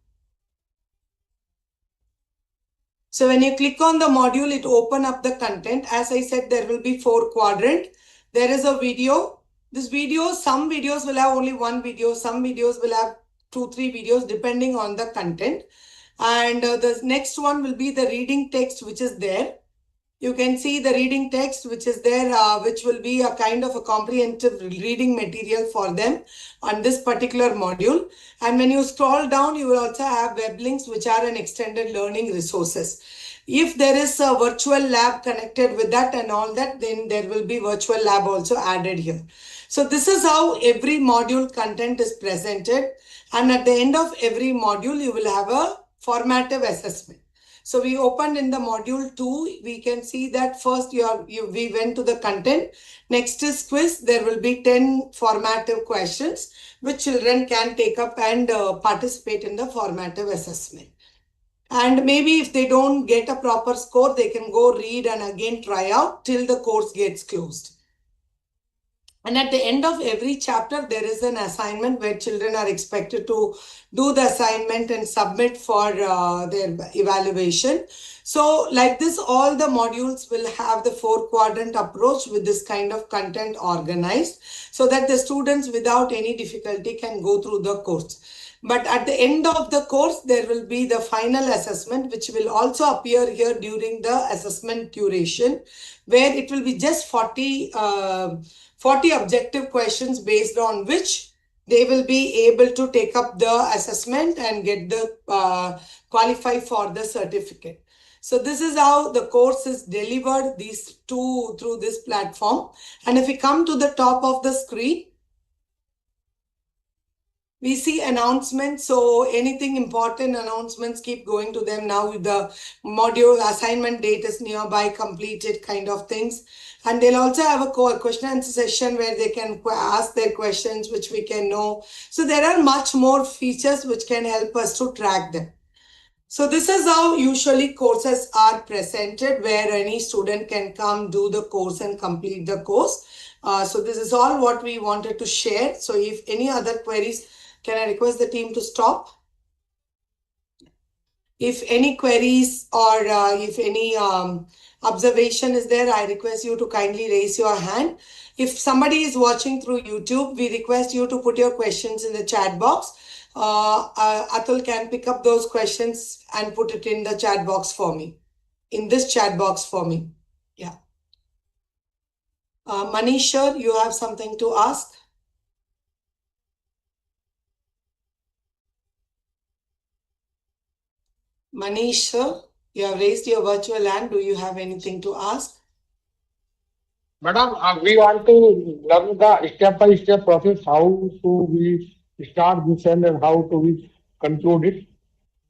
So when you click on the module, it open up the content. As I said, there will be 4 quadrant. There is a video. This video, some videos will have only 1 video. Some videos will have 2-3 videos depending on the content. And the next one will be the reading text which is there. You can see the reading text which is there, which will be a kind of a comprehensive reading material for them on this particular module. And when you scroll down, you will also have web links which are an extended learning resources. If there is a virtual lab connected with that and all that, then there will be virtual lab also added here. So this is how every module content is presented. And at the end of every module, you will have a formative assessment. So we opened in the module 2, we can see that first we went to the content. Next is quiz. There will be 10 formative questions which children can take up and participate in the formative assessment. And maybe if they don't get a proper score, they can go read and again try out till the course gets closed. And at the end of every chapter, there is an assignment where children are expected to do the assignment and submit for their evaluation. So like this, all the modules will have the 4 quadrant approach with this kind of content organized so that the students without any difficulty can go through the course. But at the end of the course, there will be the final assessment, which will also appear here during the assessment duration, where it will be just 40 objective questions based on which they will be able to take up the assessment and get the qualify for the certificate. So this is how the course is delivered, these two through this platform. And if we come to the top of the screen, we see announcements. So anything important announcements keep going to them now with the module assignment date is nearby, completed kind of things. And they'll also have a question and answer session where they can ask their questions, which we can know. So there are much more features which can help us to track them. So this is how usually courses are presented, where any student can come do the course and complete the course. So this is all what we wanted to share. So if any other queries, can I request the team to stop? If any queries or if any observation is there, I request you to kindly raise your hand. If somebody is watching through YouTube, we request you to put your questions in the chat box. Atul can pick up those questions and put it in the chat box for me, in this chat box for me. Yeah. Manish, sir, you have something to ask? Manish, sir, you have raised your virtual hand. Do you have anything to ask? Madam, we want to learn the step-by-step process, how to we start this and how to we conclude it.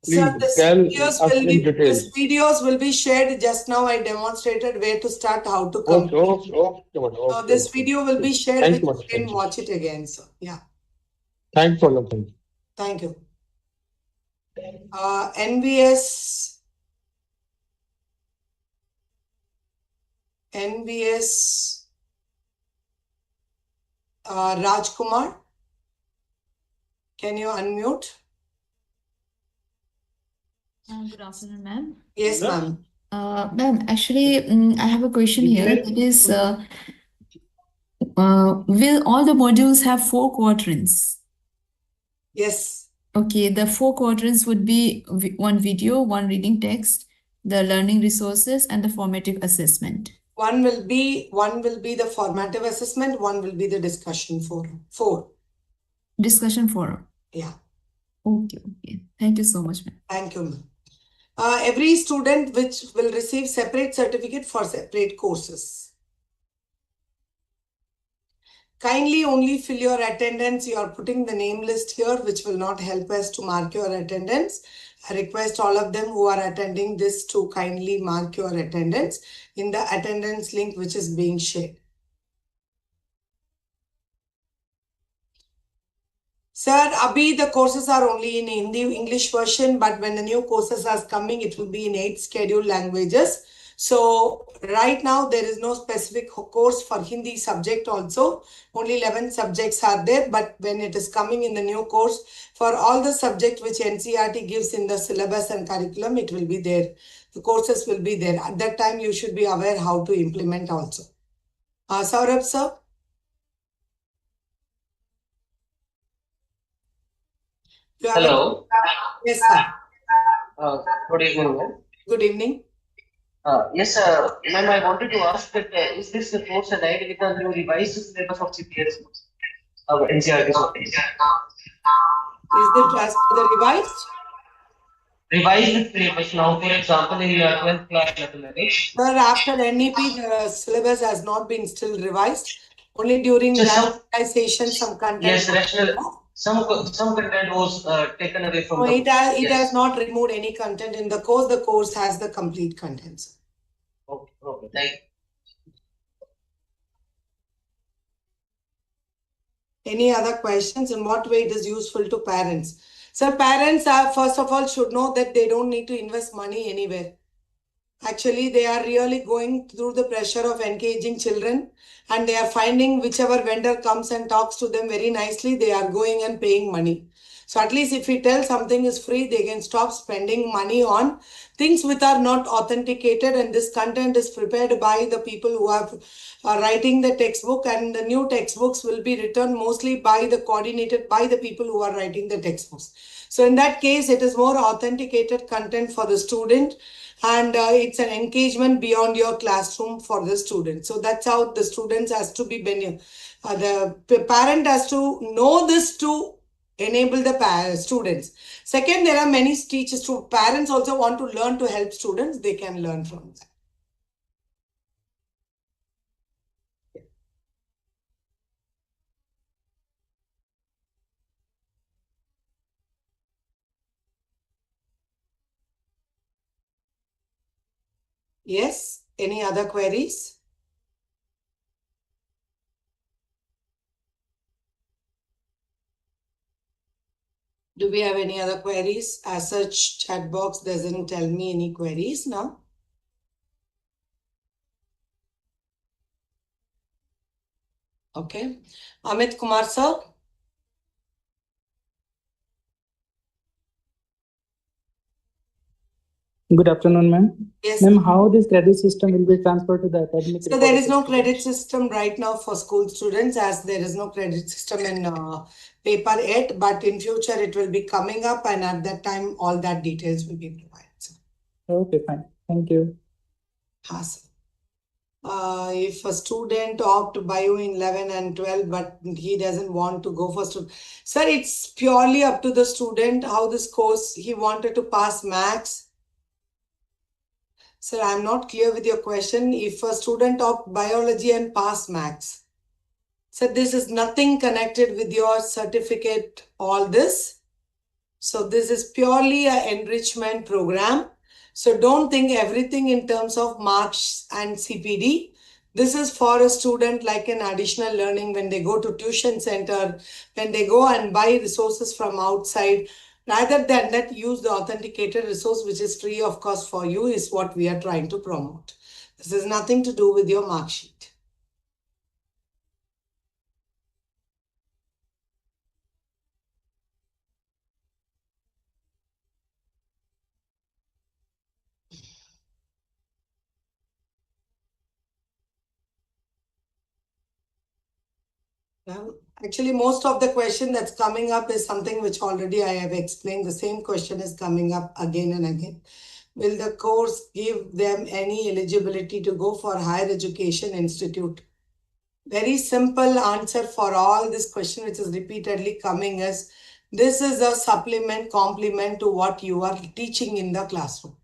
Please Sir, tell us in detail. these videos will be shared. Just now I demonstrated where to start, how to Okay, complete. okay, This video will be shared, Thank which you, you madam. can watch it again, sir. Yeah. Thanks for listening. Thank you. NVS Rajkumar, can you unmute? Good afternoon, ma'am. Yes, ma'am. Ma'am, actually, I have a question here. That is, will all the modules have 4 quadrants? Yes. Okay, the 4 quadrants would be one video, one reading text, the learning resources, and the formative assessment. One will be the formative assessment, one will be the discussion forum. 4. Discussion forum. Yeah. Okay. Thank you so much, ma'am. Thank you, ma'am. Every student which will receive separate certificate for separate courses. Kindly only fill your attendance. You are putting the name list here, which will not help us to mark your attendance. I request all of them who are attending this to kindly mark your attendance in the attendance link which is being shared. Sir, abhi the courses are only in Hindi English version, but when the new courses are coming, it will be in 8 scheduled languages. So right now there is no specific course for Hindi subject also. Only 11 subjects are there, but when it is coming in the new course, for all the subjects which NCERT gives in the syllabus and curriculum, it will be there. The courses will be there. At that time, you should be aware how to implement also. Saurabh, sir? Hello. Yes, sir. Good evening, ma'am. Good evening. Yes, ma'am, I wanted to ask that is this course aligned with the new revised syllabus of CPS? NCERT. Is it as per the revised? Revised syllabus now, for example, in 12th class mathematics. Sir, after NEP, the syllabus has not been still revised. Only during rationalization, some content. Yes, some content was taken away from it has not removed any content in the course. The course has the complete contents. Okay, thank you. Any other questions? In what way it is useful to parents? So parents are, first of all, should know that they don't need to invest money anywhere. Actually, they are really going through the pressure of engaging children, and they are finding whichever vendor comes and talks to them very nicely, they are going and paying money. So at least if we tell something is free, they can stop spending money on things which are not authenticated, and this content is prepared by the people who are writing the textbook, and the new textbooks will be written mostly by coordinated by the people who are writing the textbooks. So in that case, it is more authenticated content for the student, and it's an engagement beyond your classroom for the student. So that's how the students has to be, the parent has to know this to enable the students. Second, there are many teachers, parents also want to learn to help students, they can learn from that. Yes, any other queries? Do we have any other queries? As such, chat box doesn't tell me any queries now. Okay. Amit Kumar sir. Good afternoon, ma'am. Yes. Ma'am, how this credit system will be transferred to the academic So record there of is the no student? credit system right now for school students, as there is no credit system in paper yet, but in future it will be coming up, and at that time all that details will be provided. Okay, fine. Thank you. Yes. If a student opt bio in 11 and 12, but he doesn't want to go for student. Sir, it's purely up to the student how this course he wanted to pass max. Sir, I'm not clear with your question. If a student opt biology and pass max. So this is nothing connected with your certificate, all this. So this is purely an enrichment program. So don't think everything in terms of marks and CPD. This is for a student like an additional learning when they go to tuition center, when they go and buy resources from outside. Rather than that, use the authenticated resource, which is free of cost for you, is what we are trying to promote. This has nothing to do with your mark sheet. Actually, most of the question that's coming up is something which already I have explained. The same question is coming up again and again. Will the course give them any eligibility to go for higher education institute? Very simple answer for all this question which is repeatedly coming is, this is a supplement, complement to what you are teaching in the classroom.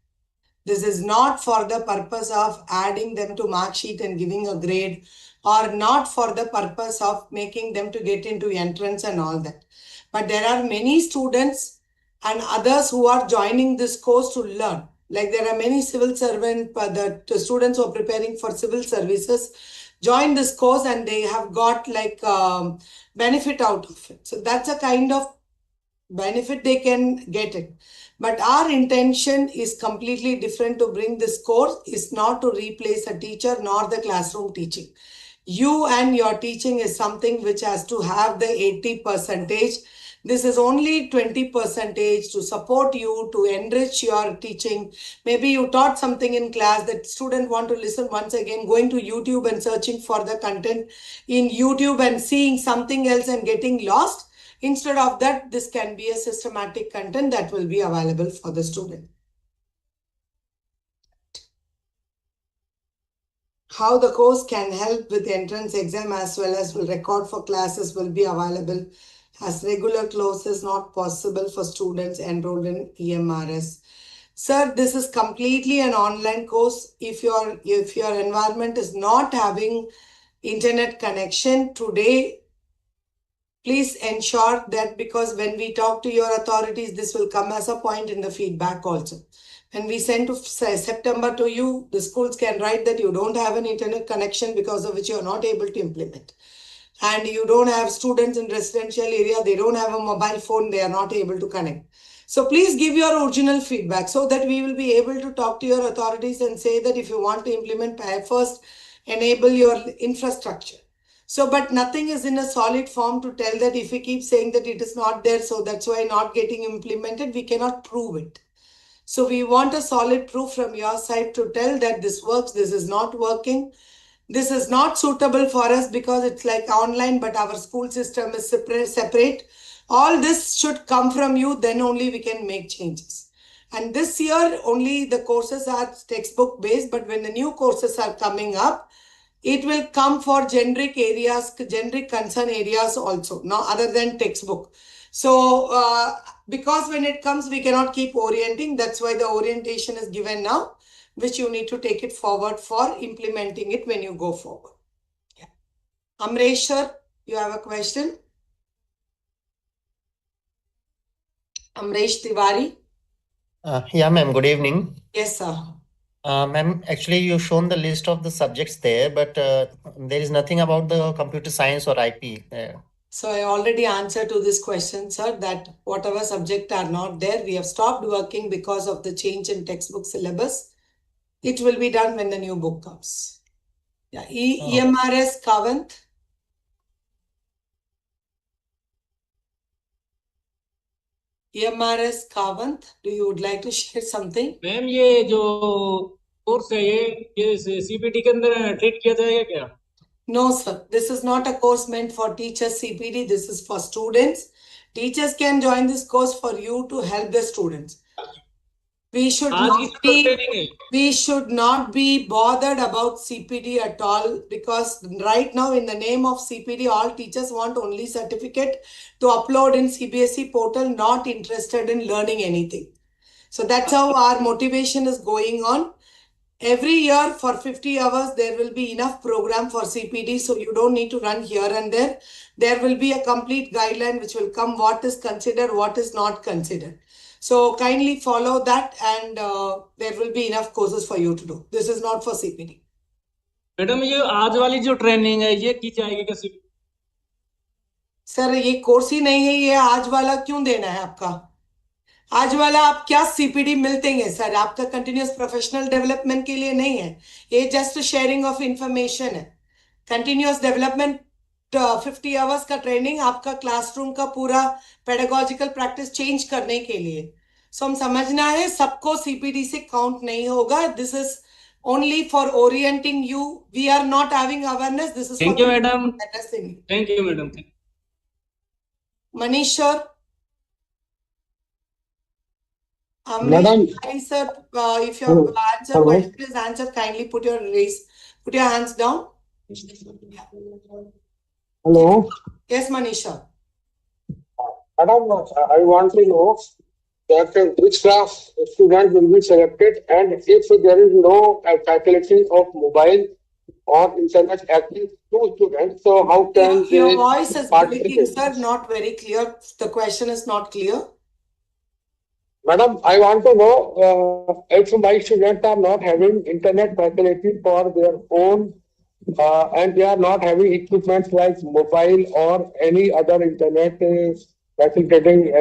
This is not for the purpose of adding them to mark sheet and giving a grade, or not for the purpose of making them to get into entrance and all that. But there are many students and others who are joining this course to learn. Like there are many civil servant, the students who are preparing for civil services join this course and they have got like benefit out of it. So that's a kind of benefit they can get it. But our intention is completely different. To bring this course is not to replace a teacher nor the classroom teaching. You and your teaching is something which has to have the 80%. This is only 20% to support you, to enrich your teaching. Maybe you taught something in class that student want to listen once again, going to YouTube and searching for the content in YouTube and seeing something else and getting lost. Instead of that, this can be a systematic content that will be available for the student. How the course can help with the entrance exam as well as will record for classes will be available, as regular classes not possible for students enrolled in EMRS. Sir, this is completely an online course. If your environment is not having internet connection today, please ensure that, because when we talk to your authorities, this will come as a point in the feedback also. When we send to September to you, the schools can write that you don't have an internet connection because of which you are not able to implement. And you don't have students in residential area, they don't have a mobile phone, they are not able to connect. So please give your original feedback so that we will be able to talk to your authorities and say that if you want to implement, first enable your infrastructure. So, but nothing is in a solid form to tell that. If we keep saying that it is not there, so that's why not getting implemented, we cannot prove it. So we want a solid proof from your side to tell that this works, this is not working. This is not suitable for us because it's like online, but our school system is separate. All this should come from you, then only we can make changes. And this year, only the courses are textbook based, but when the new courses are coming up, it will come for generic areas, generic concern areas also, no other than textbook. So, because when it comes, we cannot keep orienting. That's why the orientation is given now, which you need to take it forward for implementing it when you go forward. Yeah. Amresh sir, you have a question? Amresh Tiwari? Yeah, ma'am. Good evening. Yes, sir. Ma'am, actually, you've shown the list of the subjects there, but there is nothing about the computer science or IP there. So I already answered to this question, sir, that whatever subject are not there, we have stopped working because of the change in textbook syllabus. It will be done when the new book comes. Yeah, EMRS Kavant. . EMRS Kavant, do you would like to share something? Ma'am ये जो course है ये CPT के अंदर treat किया जाएगा क्या? No, sir. This is not a course meant for teachers CPD. This is for students. Teachers can join this course for you to help the students. We should not be bothered about CPD at all, because right now in the name of CPD, all teachers want only certificate to upload in CBSE portal, not interested in learning anything. So that's how our motivation is going on. Every year for 50 hours, there will be enough program for CPD. So you don't need to run here and there. There will be a complete guideline which will come what is considered, what is not considered. So kindly follow that, and there will be enough courses for you to do. This is not for CPD. Madam ये आज वाली जो training है ये की जाएगी कैसे? Sir ये कोर्स ही नहीं है, ये आज वाला क्यों देना है आपका? आज वाला आप क्या सीपीडी मिलते हैं सर? आपका कंटिन्यूस प्रोफेशनल डेवलपमेंट के लिए नहीं है, ये जस्ट शेयरिंग ऑफ इंफॉर्मेशन है. कंटिन्यूस डेवलपमेंट 50 आवर्स का ट्रेनिंग आपका क्लासरूम का पूरा पेडागोजिकल प्रैक्टिस चेंज करने के लिए. सो हम समझना है सबको सीपीडी से काउंट नहीं होगा. This is only for orienting you. We are not having awareness. This is Thank you, madam. Addressing. Thank you, madam. Manish sir. Madam. Hi, sir. If your question is answered, kindly put your hands down. Hello. Yes, Manish sir. Madam, I want to know that which class student will be selected, and if there is no faculty of mobile or internet active to students, so how can they Your voice is breaking, participate? sir. Not very clear. The question is not clear. Madam, I want to know if my students are not having internet facility for their own and they are not having equipment like mobile or any other internet facilitating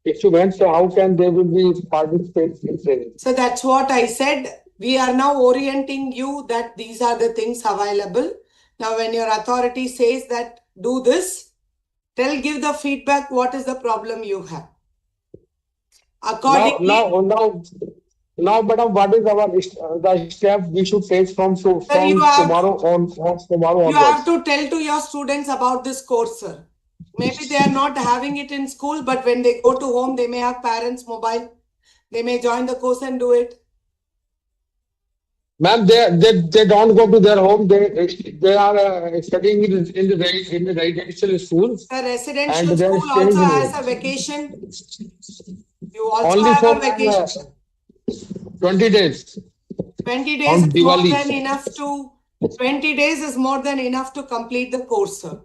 instruments, so how can they will be participating in training? So that's what I said. We are now orienting you that these are the things available. Now, when your authority says that do this, give the feedback. What is the problem you have? Accordingly, now, madam, what is the step we should take from tomorrow onwards? You have to tell to your students about this course, sir. Maybe they are not having it in school, but when they go to home, they may have parents' mobile. They may join the course and do it. Ma'am, they don't go to their home. They are studying in the residential school. The residential school also has a vacation. You also only have for a vacation. 20 days. 20 days is more than enough to. 20 days is more than enough to complete the course, sir.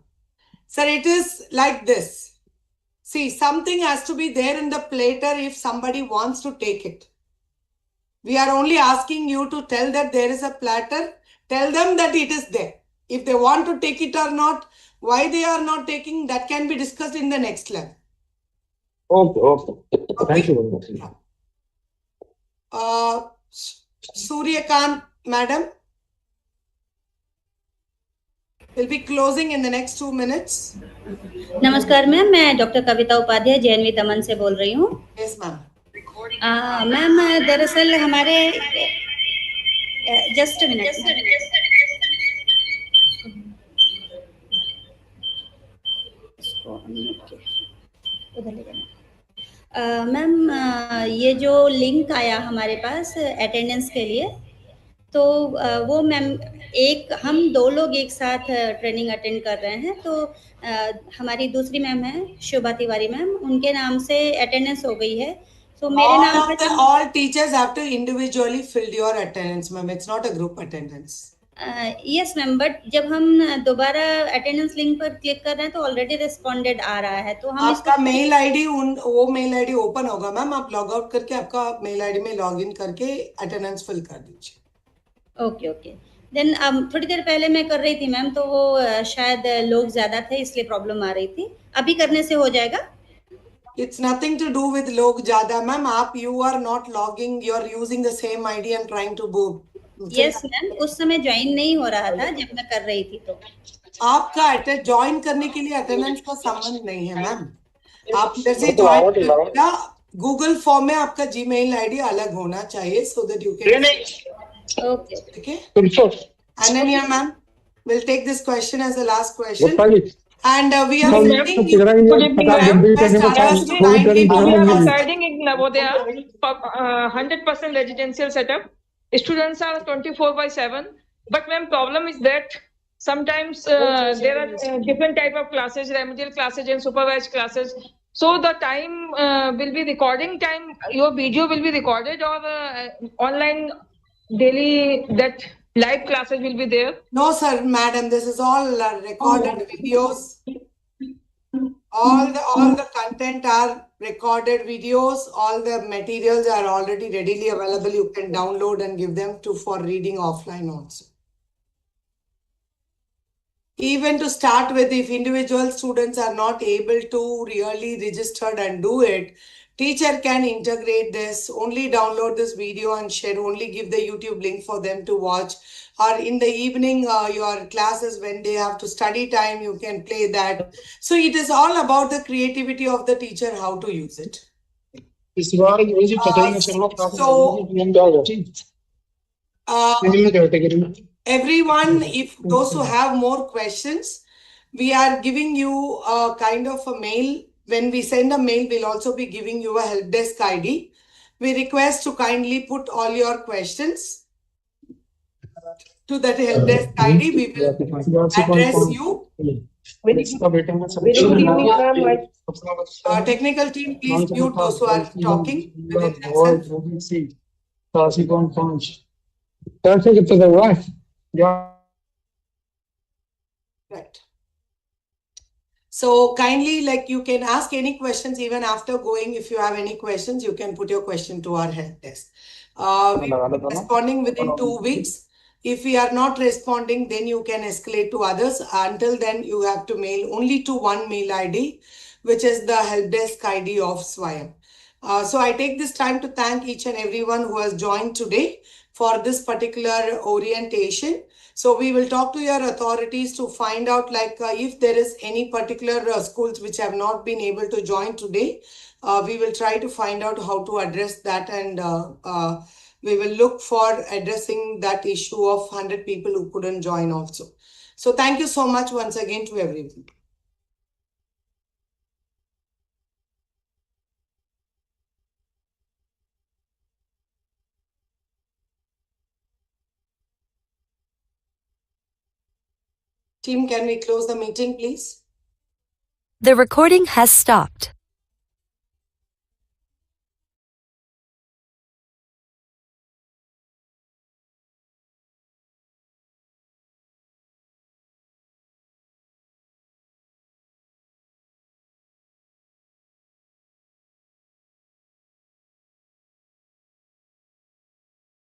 Sir, it is like this. See, something has to be there in the platter if somebody wants to take it. We are only asking you to tell that there is a platter. Tell them that it is there. If they want to take it or not, why they are not taking, that can be discussed in the next level. Okay. Thank you very much. Suryakant, madam. We'll be closing in the next 2 minutes. नमस्कार ma'am, मैं doctor कविता Upadhyay JNV दमन से बोल रही हूँ. Yes, ma'am. Ma'am दरअसल हमारे just minute ma'am, ये जो लिंक आया हमारे पास अटेंडेंस के लिए, तो वो मैम हम 2 लोग एक साथ ट्रेनिंग अटेंड कर रहे हैं. तो हमारी दूसरी मैम है शोभा तिवारी मैम, उनके नाम से अटेंडेंस हो गई है. तो मेरे नाम पे all teachers have to individually fill your attendance, ma'am. It's not a group attendance. Yes ma'am, but जब हम दोबारा अटेंडेंस लिंक पर क्लिक कर रहे हैं तो ऑलरेडी रिस्पॉन्डेड आ रहा है. तो हम आपका मेल आईडी वो मेल आईडी ओपन होगा मैम. आप लॉग आउट करके आपका मेल आईडी में लॉग इन करके अटेंडेंस फिल कर दीजिए. ओके. देन थोड़ी देर पहले मैं कर रही थी मैम, तो वो शायद लोग ज्यादा थे इसलिए प्रॉब्लम आ रही थी. अभी करने से हो जाएगा? It's nothing to do with log jada, ma'am. You are not logging. You are using the same ID and trying to book. Yes, ma'am. उस समय ज्वाइन नहीं हो रहा था जब मैं कर रही थी. तो आपका ज्वाइन करने के लिए अटेंडेंस का संबंध नहीं है मैम. आप इधर से ज्वाइन करिएगा, गूगल फॉर्म में आपका जीमेल आईडी अलग होना चाहिए so that you can. Okay. Ananya ma'am, we'll take this question as the last question. And we are sending you. Good evening, ma'am. Actually, we are residing in Navodaya, 100% residential setup. Students are 24/7. But ma'am, problem is that sometimes there are different type of classes, remedial classes and supervised classes. So the time will be recording time. Your video will be recorded or online daily that live classes will be there. No, sir, madam. This is all recorded videos. All the content are recorded videos. All the materials are already readily available. You can download and give them for reading offline also. Even to start with, if individual students are not able to really register and do it, teacher can integrate this, only download this video and share, only give the YouTube link for them to watch. Or in the evening, your classes, when they have to study time, you can play that. So it is all about the creativity of the teacher, how to use it. Everyone, if those who have more questions, we are giving you a kind of a mail. When we send a mail, we'll also be giving you a help desk ID. We request to kindly put all your questions to that help desk ID. We will address you. Technical team, please mute those who are talking within themselves. Right. So kindly, like, you can ask any questions even after going. If you have any questions, you can put your question to our help desk. We will be responding within 2 weeks. If we are not responding, then you can escalate to others. Until then, you have to mail only to one mail ID, which is the help desk ID of SWAYAM. So I take this time to thank each and everyone who has joined today for this particular orientation. So we will talk to your authorities to find out, like, if there is any particular schools which have not been able to join today. We will try to find out how to address that, and we will look for addressing that issue of 100 people who couldn't join also. So thank you so much once again to everyone. Team, can we close the meeting, please? The recording has stopped.